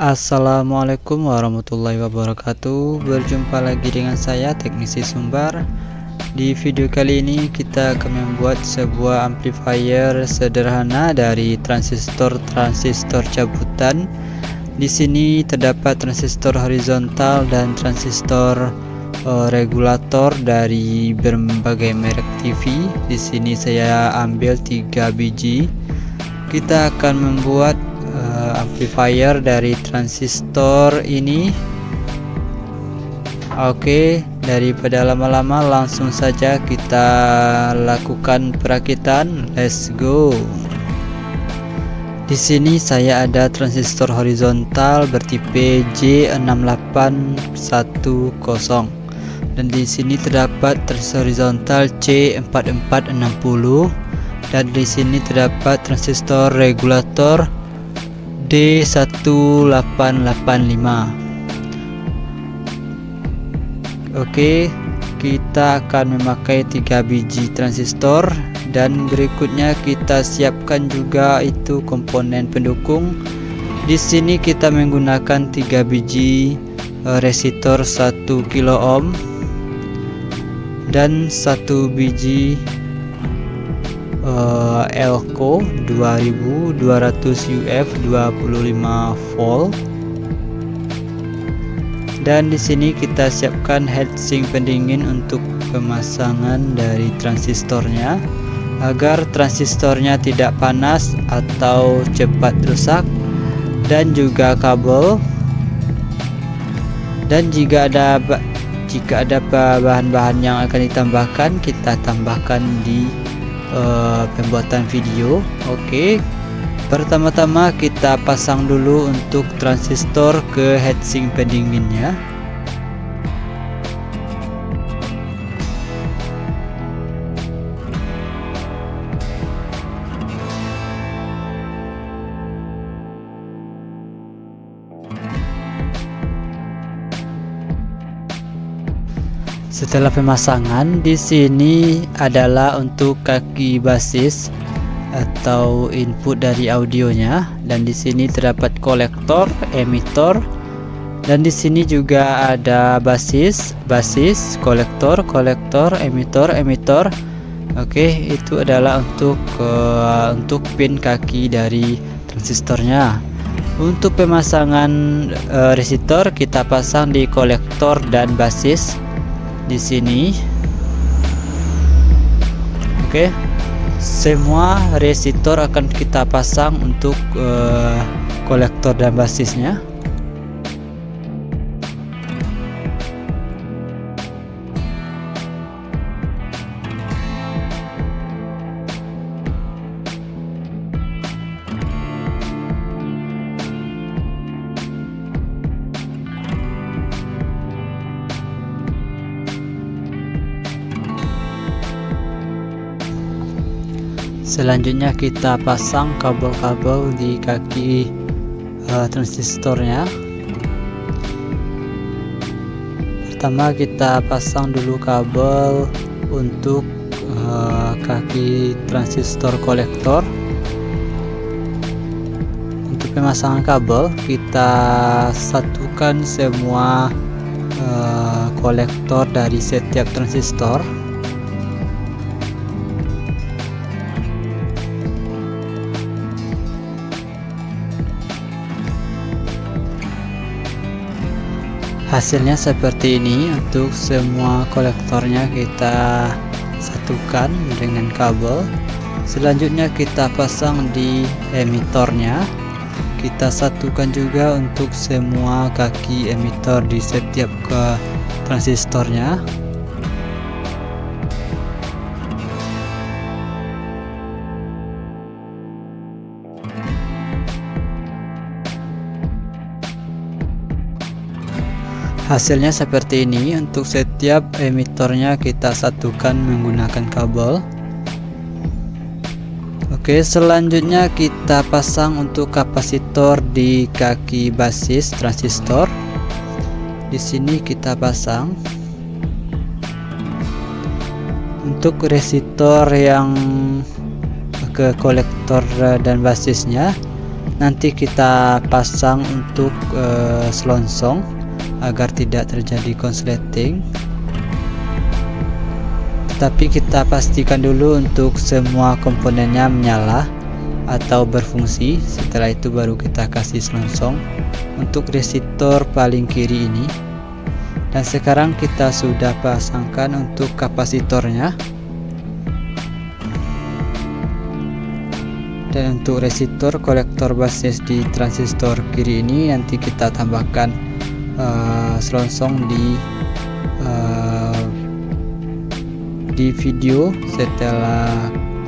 Assalamualaikum warahmatullahi wabarakatuh. Berjumpa lagi dengan saya Teknisi Sumbar. Di video kali ini kita akan membuat sebuah amplifier sederhana dari transistor cabutan. Di sini terdapat transistor horizontal dan transistor regulator dari berbagai merek TV. Di sini saya ambil 3 biji. Kita akan membuat amplifier dari transistor ini. Oke, daripada lama-lama langsung saja kita lakukan perakitan. Let's go. Di sini saya ada transistor horizontal bertipe J6810 dan di sini terdapat transistor horizontal C4460 dan di sini terdapat transistor regulator D1885. Oke, kita akan memakai 3 biji transistor dan berikutnya kita siapkan juga itu komponen pendukung. Di sini kita menggunakan 3 biji resistor 1 kilo ohm dan 1 biji Elco 2200 UF 25 volt. Dan di sini kita siapkan heatsink pendingin untuk pemasangan dari transistornya agar transistornya tidak panas atau cepat rusak, dan juga kabel. Dan jika ada bahan-bahan yang akan ditambahkan, kita tambahkan di pembuatan video. Oke, pertama-tama kita pasang dulu untuk transistor ke heatsink pendinginnya. Setelah pemasangan, di sini adalah untuk kaki basis atau input dari audionya, dan di sini terdapat kolektor, emitor, dan di sini juga ada basis, kolektor, emitor. Oke, itu adalah untuk pin kaki dari transistornya. Untuk pemasangan resistor kita pasang di kolektor dan basis di sini. Oke, semua resistor akan kita pasang untuk kolektor dan basisnya. Selanjutnya kita pasang kabel-kabel di kaki transistornya. Pertama kita pasang dulu kabel untuk kaki transistor kolektor. Untuk pemasangan kabel kita satukan semua kolektor dari setiap transistor. Hasilnya seperti ini. Untuk semua kolektornya kita satukan dengan kabel. Selanjutnya kita pasang di emitornya. Kita satukan juga untuk semua kaki emitor di setiap transistornya. Hasilnya seperti ini. Untuk setiap emitornya kita satukan menggunakan kabel. Oke, selanjutnya kita pasang untuk kapasitor di kaki basis transistor. Di sini kita pasang. Untuk resistor yang ke kolektor dan basisnya nanti kita pasang untuk selongsong agar tidak terjadi konsleting. Tetapi kita pastikan dulu untuk semua komponennya menyala atau berfungsi. Setelah itu baru kita kasih selongsong untuk resistor paling kiri ini. Dan sekarang kita sudah pasangkan untuk kapasitornya. Dan untuk resistor kolektor basis di transistor kiri ini nanti kita tambahkan selongsong di video setelah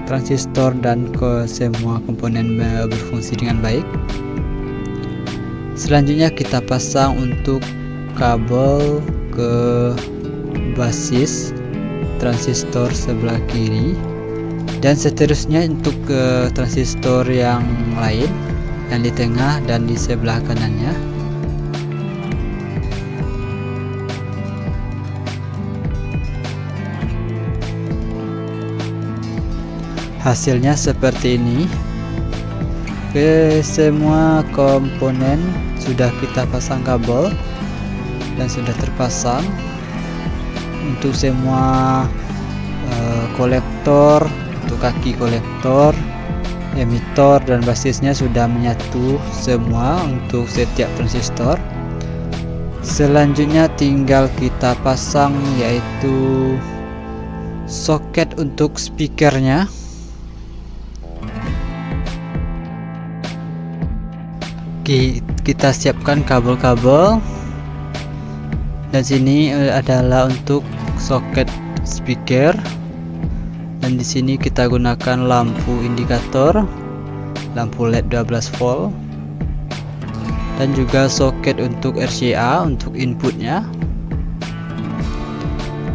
transistor dan semua komponen berfungsi dengan baik. Selanjutnya kita pasang untuk kabel ke basis transistor sebelah kiri, dan seterusnya untuk ke transistor yang lain yang di tengah dan di sebelah kanannya. Hasilnya seperti ini. Ke semua komponen sudah kita pasang kabel dan sudah terpasang. Untuk semua kolektor, untuk kaki kolektor, emitor dan basisnya sudah menyatu semua untuk setiap transistor. Selanjutnya tinggal kita pasang yaitu soket untuk speakernya. Kita siapkan kabel-kabel, dan sini adalah untuk soket speaker, dan di sini kita gunakan lampu indikator, lampu LED 12 volt, dan juga soket untuk RCA untuk inputnya.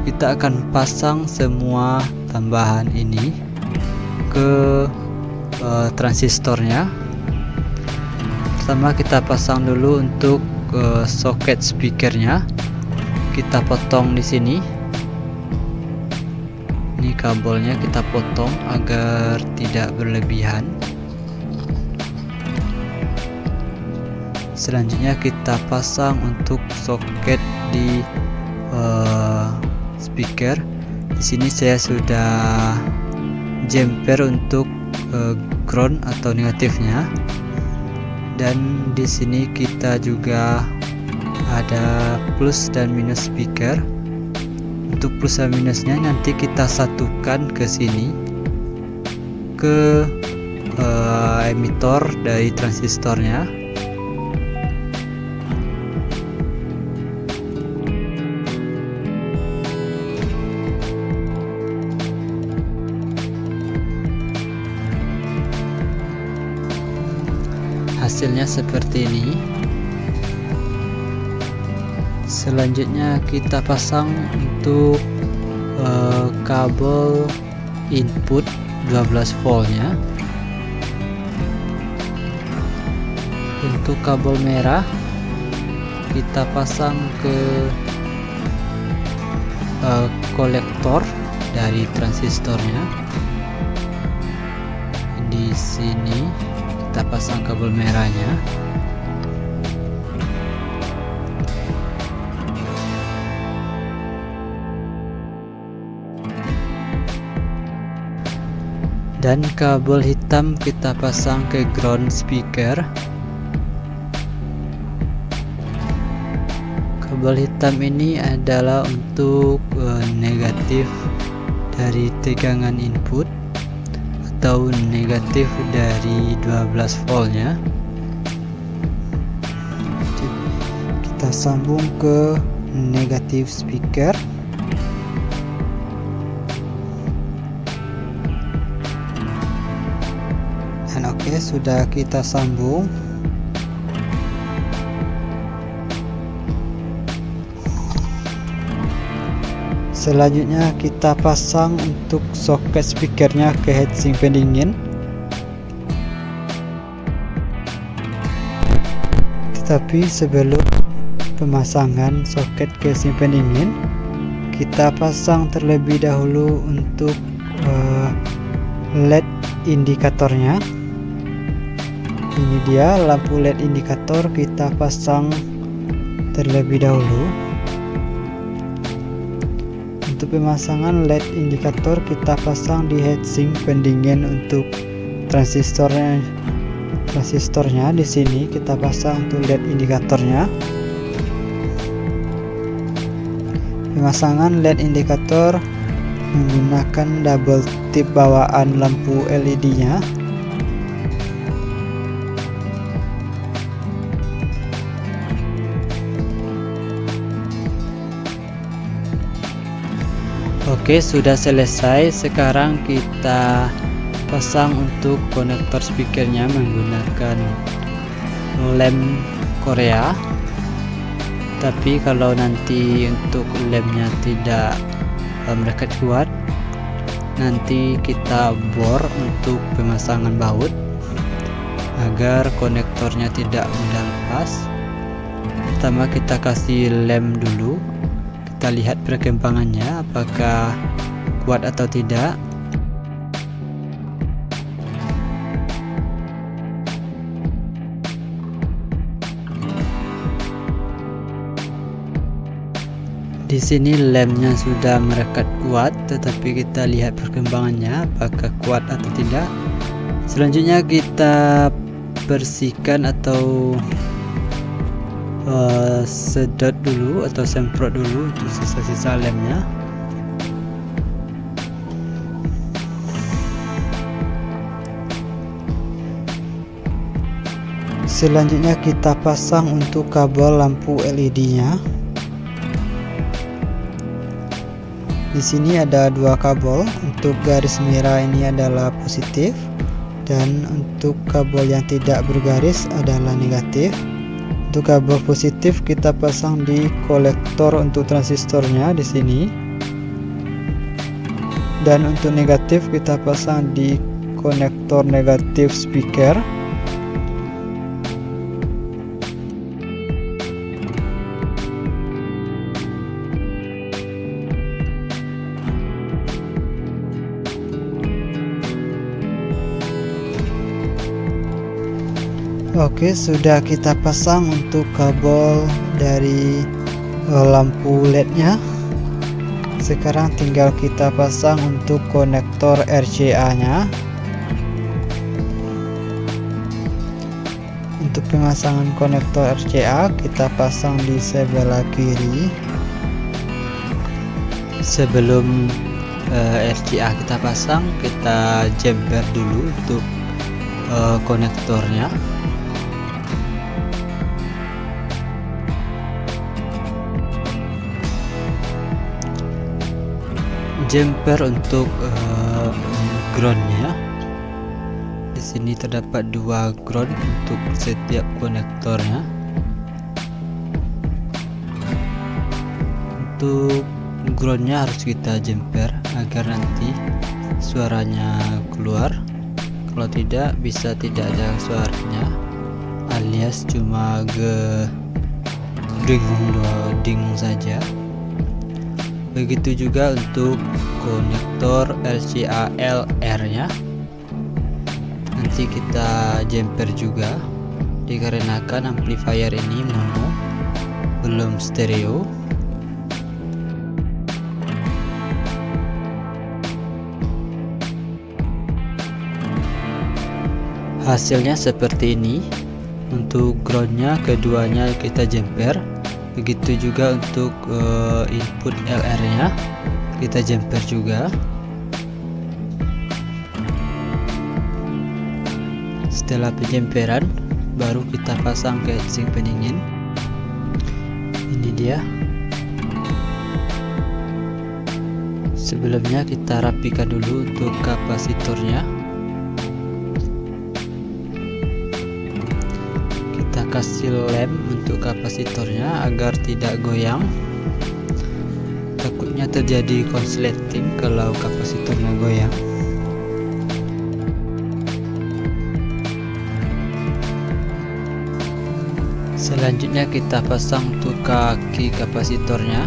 Kita akan pasang semua tambahan ini ke transistornya. Pertama kita pasang dulu untuk soket speakernya. Kita potong di sini. Ini kabelnya kita potong agar tidak berlebihan. Selanjutnya kita pasang untuk soket di speaker. Di sini saya sudah jumper untuk ground atau negatifnya. Dan di sini kita juga ada plus dan minus speaker. Untuk plus dan minusnya nanti kita satukan ke sini, ke emitor dari transistornya. Hasilnya seperti ini. Selanjutnya kita pasang untuk kabel input 12 voltnya. Untuk kabel merah kita pasang ke kolektor dari transistornya. Di sini kita pasang kabel merahnya. Dan kabel hitam kita pasang ke ground speaker. Kabel hitam ini adalah untuk negatif dari tegangan input atau negatif dari 12 voltnya. Kita sambung ke negatif speaker. Dan oke, sudah kita sambung. Selanjutnya kita pasang untuk soket speakernya ke heatsink pendingin. Tetapi sebelum pemasangan soket ke heatsink pendingin, kita pasang terlebih dahulu untuk LED indikatornya. Ini dia lampu LED indikator, kita pasang terlebih dahulu. Untuk pemasangan LED indikator kita pasang di heatsink pendingin untuk transistornya. Di sini kita pasang untuk LED indikatornya. Pemasangan LED indikator menggunakan double tip bawaan lampu LED-nya. Oke, sudah selesai. Sekarang kita pasang untuk konektor speakernya menggunakan lem Korea. Tapi kalau nanti untuk lemnya tidak melekat kuat, nanti kita bor untuk pemasangan baut agar konektornya tidak mudah lepas. Pertama kita kasih lem dulu, kita lihat perkembangannya apakah kuat atau tidak. Di sini lemnya sudah merekat kuat, tetapi kita lihat perkembangannya apakah kuat atau tidak. Selanjutnya kita bersihkan atau sedot dulu atau semprot dulu untuk sisa-sisa lemnya. Selanjutnya kita pasang untuk kabel lampu LED-nya. Di sini ada dua kabel, untuk garis merah ini adalah positif dan untuk kabel yang tidak bergaris adalah negatif. Untuk kabel positif kita pasang di kolektor untuk transistornya di sini. Dan untuk negatif kita pasang di konektor negatif speaker. Oke, sudah kita pasang untuk kabel dari lampu LED-nya. Sekarang tinggal kita pasang untuk konektor RCA-nya. Untuk pemasangan konektor RCA kita pasang di sebelah kiri. Sebelum RCA kita pasang, kita jemper dulu untuk konektornya. Jumper untuk groundnya. Di sini terdapat dua ground untuk setiap konektornya. Untuk groundnya harus kita jumper agar nanti suaranya keluar. Kalau tidak, bisa tidak ada suaranya, alias cuma dengung saja. Begitu juga untuk konektor RCA LR nya, nanti kita jumper juga dikarenakan amplifier ini mono, belum stereo. Hasilnya seperti ini. Untuk groundnya keduanya kita jumper. Begitu juga untuk input LR nya kita jumper juga. Setelah penjemperan baru kita pasang ke heatsink pendingin. Ini dia. Sebelumnya kita rapikan dulu untuk kapasitornya. Kita kasih lem untuk kapasitornya agar tidak goyang. Takutnya terjadi konsleting kalau kapasitornya goyang. Selanjutnya kita pasang untuk kaki kapasitornya.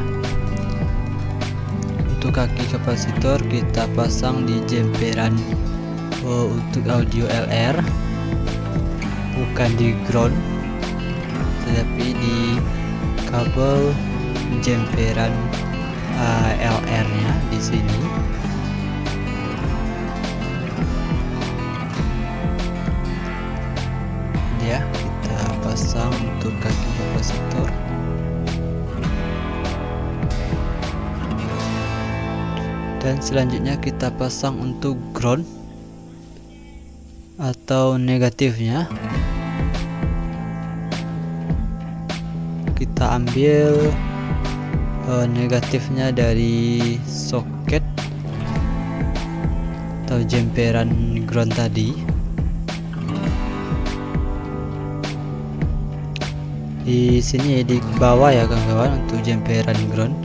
Untuk kaki kapasitor kita pasang di jemperan untuk audio LR. bukan di ground, tetapi di kabel jemperan LR nya di sini. Ya, kita pasang untuk kaki kapasitor. Dan selanjutnya kita pasang untuk ground atau negatifnya. Kita ambil negatifnya dari soket atau jemperan ground tadi. Di sini di bawah ya kawan-kawan untuk jemperan ground.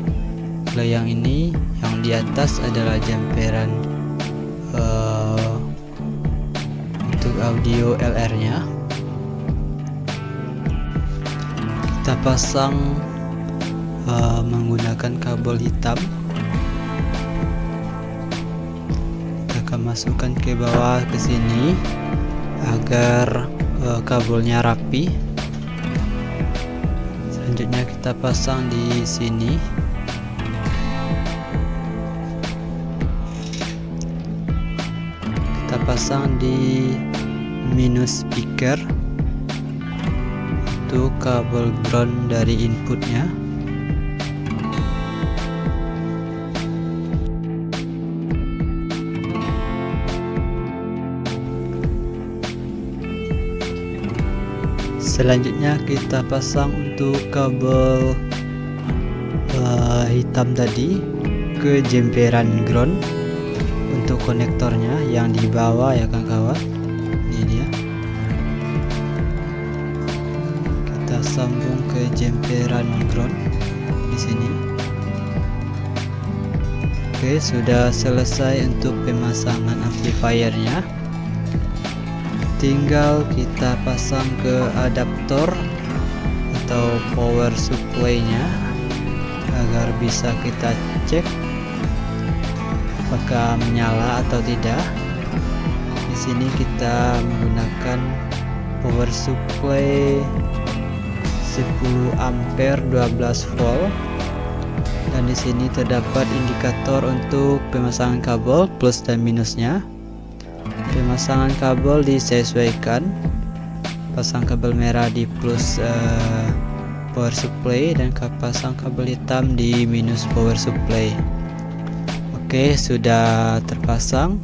Kalau yang ini, yang di atas adalah jemperan untuk audio LR nya. Kita pasang menggunakan kabel hitam. Kita akan masukkan ke bawah ke sini agar kabelnya rapi. Selanjutnya kita pasang di sini. Kita pasang di minus speaker untuk kabel ground dari inputnya. Selanjutnya kita pasang untuk kabel hitam tadi ke jemperan ground untuk konektornya yang di bawah ya kawan-kawan. Ini dia. Kita sambung ke jemperan ground di sini. Oke, sudah selesai untuk pemasangan amplifiernya. Tinggal kita pasang ke adaptor atau power supply-nya agar bisa kita cek apakah menyala atau tidak. Di sini kita menggunakan power supply 10 ampere 12 volt, dan di sini terdapat indikator untuk pemasangan kabel plus dan minusnya. Pemasangan kabel disesuaikan, pasang kabel merah di plus power supply dan pasang kabel hitam di minus power supply. Oke, sudah terpasang.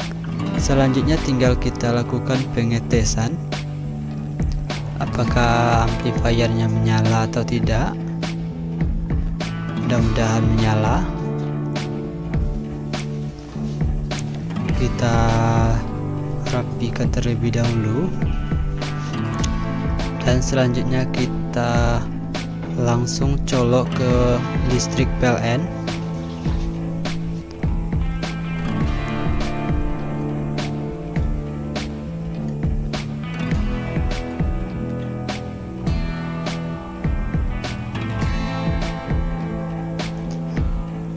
Selanjutnya tinggal kita lakukan pengetesan apakah amplifiernya menyala atau tidak. Mudah-mudahan menyala. Kita rapikan terlebih dahulu, dan selanjutnya kita langsung colok ke listrik PLN.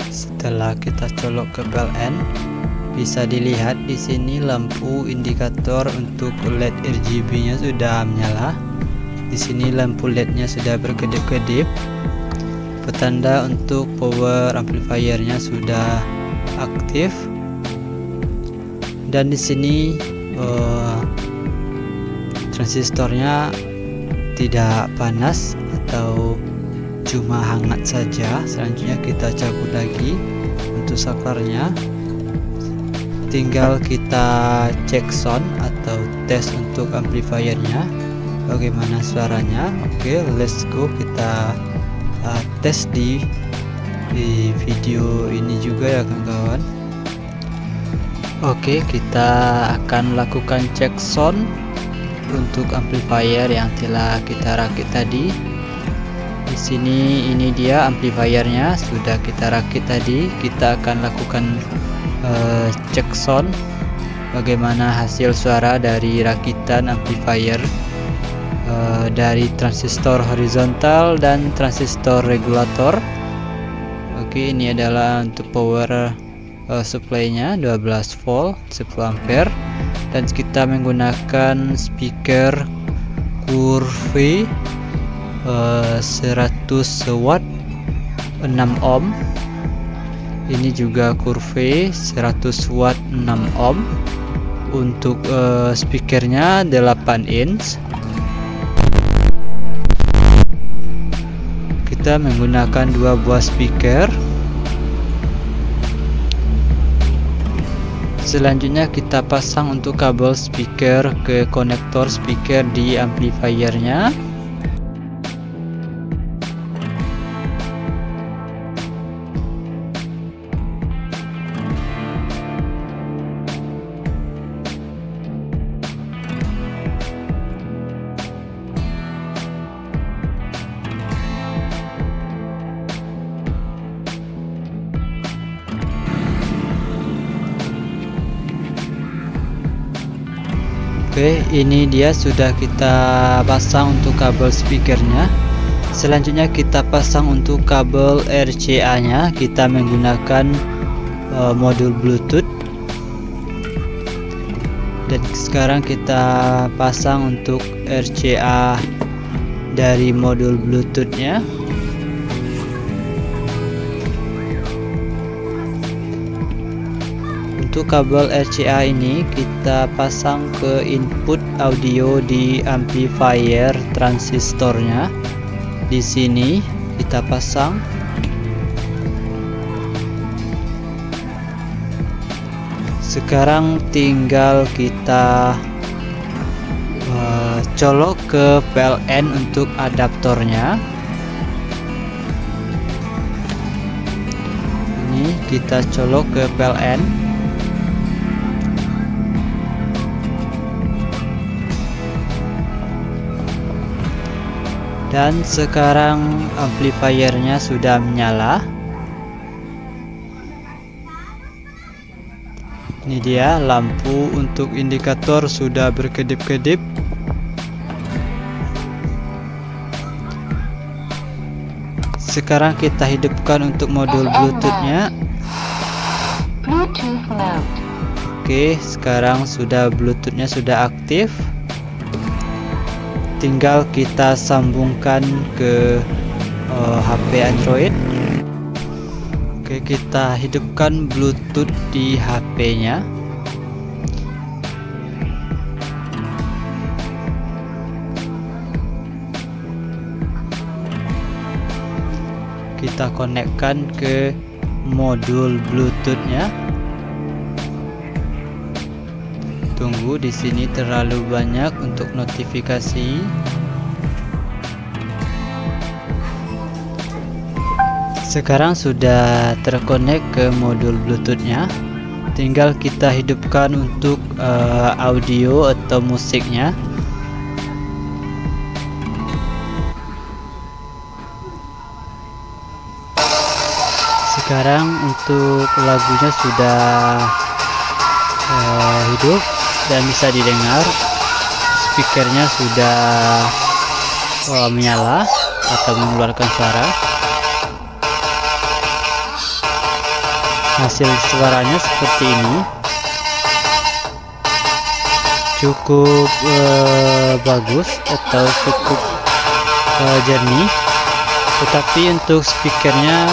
Setelah kita colok ke PLN, bisa dilihat di sini lampu indikator untuk LED RGB-nya sudah menyala. Di sini lampu LED-nya sudah berkedip-kedip, petanda untuk power amplifiernya sudah aktif. Dan di sini transistornya tidak panas atau cuma hangat saja. Selanjutnya kita cabut lagi untuk saklarnya. Tinggal kita cek sound atau tes untuk amplifiernya bagaimana suaranya. Oke, let's go, kita tes di video ini juga ya kawan-kawan. Oke, kita akan lakukan cek sound untuk amplifier yang telah kita rakit tadi. Di sini ini dia amplifiernya sudah kita rakit tadi. Kita akan lakukan cek sound bagaimana hasil suara dari rakitan amplifier dari transistor horizontal dan transistor regulator. Oke, ini adalah untuk power supply-nya 12 volt 10 ampere, dan kita menggunakan speaker Curve 100 watt 6 ohm. Ini juga Curve 100 watt 6 ohm. Untuk speakernya 8 inch. Kita menggunakan 2 buah speaker. Selanjutnya kita pasang untuk kabel speaker ke konektor speaker di amplifiernya. Oke, ini dia sudah kita pasang untuk kabel speakernya. Selanjutnya kita pasang untuk kabel RCA nya. Kita menggunakan modul Bluetooth. Dan sekarang kita pasang untuk RCA dari modul Bluetooth nya. Untuk kabel RCA ini kita pasang ke input audio di amplifier transistornya. Di sini kita pasang. Sekarang tinggal kita colok ke PLN untuk adaptornya. Ini kita colok ke PLN. Dan sekarang amplifiernya sudah menyala. Ini dia lampu untuk indikator sudah berkedip-kedip. Sekarang kita hidupkan untuk modul Bluetooth-nya. Oke, sekarang sudah Bluetooth-nya sudah aktif. Tinggal kita sambungkan ke HP Android. Oke, kita hidupkan Bluetooth di HP-nya. Kita konekkan ke modul Bluetooth-nya. Tunggu, di sini terlalu banyak untuk notifikasi. Sekarang sudah terkonek ke modul Bluetooth-nya. Tinggal kita hidupkan untuk audio atau musiknya. Sekarang untuk lagunya sudah hidup dan bisa didengar. Speakernya sudah menyala atau mengeluarkan suara. Hasil suaranya seperti ini, cukup bagus atau cukup jernih. Tetapi untuk speakernya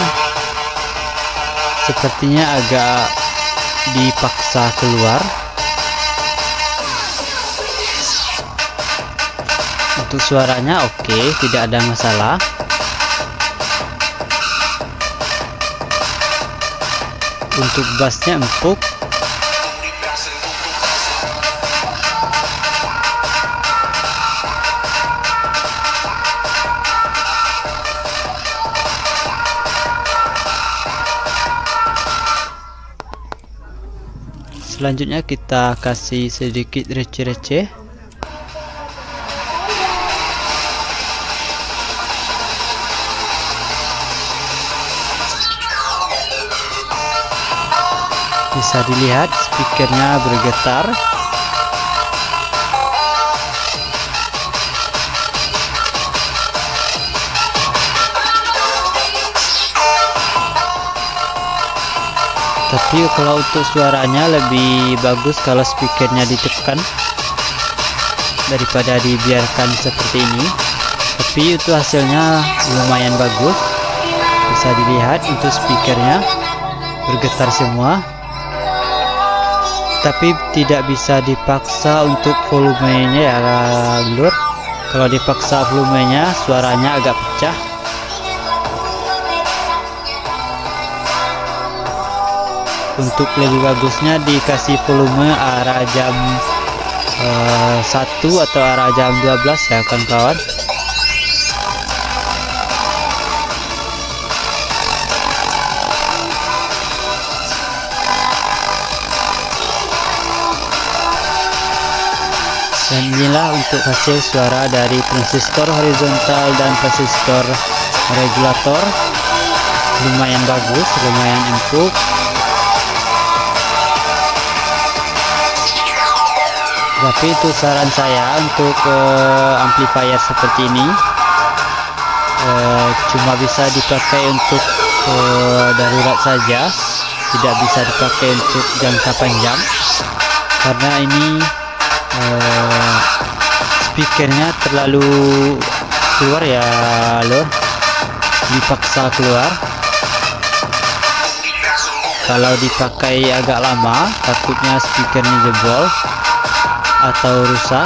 sepertinya agak dipaksa keluar. Untuk suaranya oke, tidak ada masalah. Untuk bassnya empuk. Selanjutnya kita kasih sedikit receh-receh. Bisa dilihat speakernya bergetar. Tapi kalau untuk suaranya lebih bagus kalau speakernya ditekan. daripada dibiarkan seperti ini. Tapi itu hasilnya lumayan bagus. Bisa dilihat untuk speakernya bergetar semua, tapi tidak bisa dipaksa untuk volumenya ya lur. Kalau dipaksa volumenya suaranya agak pecah. Untuk lebih bagusnya dikasih volume arah jam 1 atau arah jam 12 ya kawan-kawan. Dan inilah untuk hasil suara dari transistor horizontal dan transistor regulator. Lumayan bagus, lumayan empuk. Tapi itu saran saya untuk amplifier seperti ini, cuma bisa dipakai untuk darurat saja, tidak bisa dipakai untuk jangka panjang, karena ini speakernya terlalu keluar ya lor, dipaksa keluar. Kalau dipakai agak lama takutnya speakernya jebol atau rusak.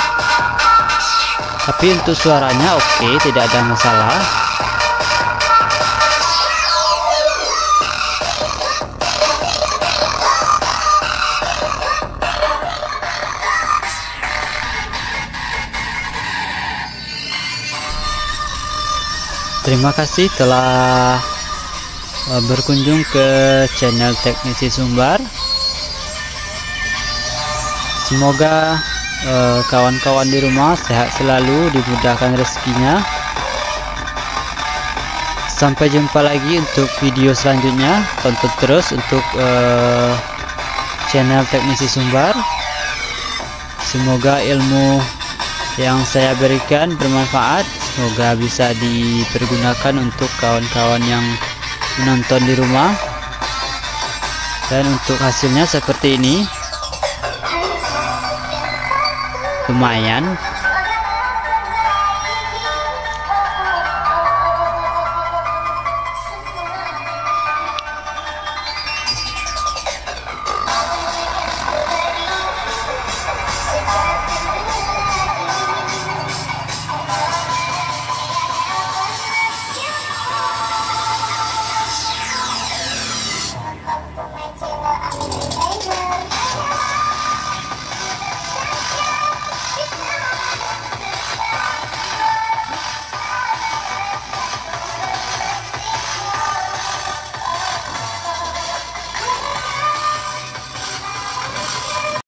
Tapi untuk suaranya oke, tidak ada masalah. Terima kasih telah berkunjung ke channel Teknisi Sumbar. Semoga kawan-kawan di rumah sehat selalu, dimudahkan rezekinya. Sampai jumpa lagi untuk video selanjutnya. Tonton terus untuk channel Teknisi Sumbar. Semoga ilmu yang saya berikan bermanfaat. Semoga bisa dipergunakan untuk kawan-kawan yang menonton di rumah. Dan untuk hasilnya seperti ini, lumayan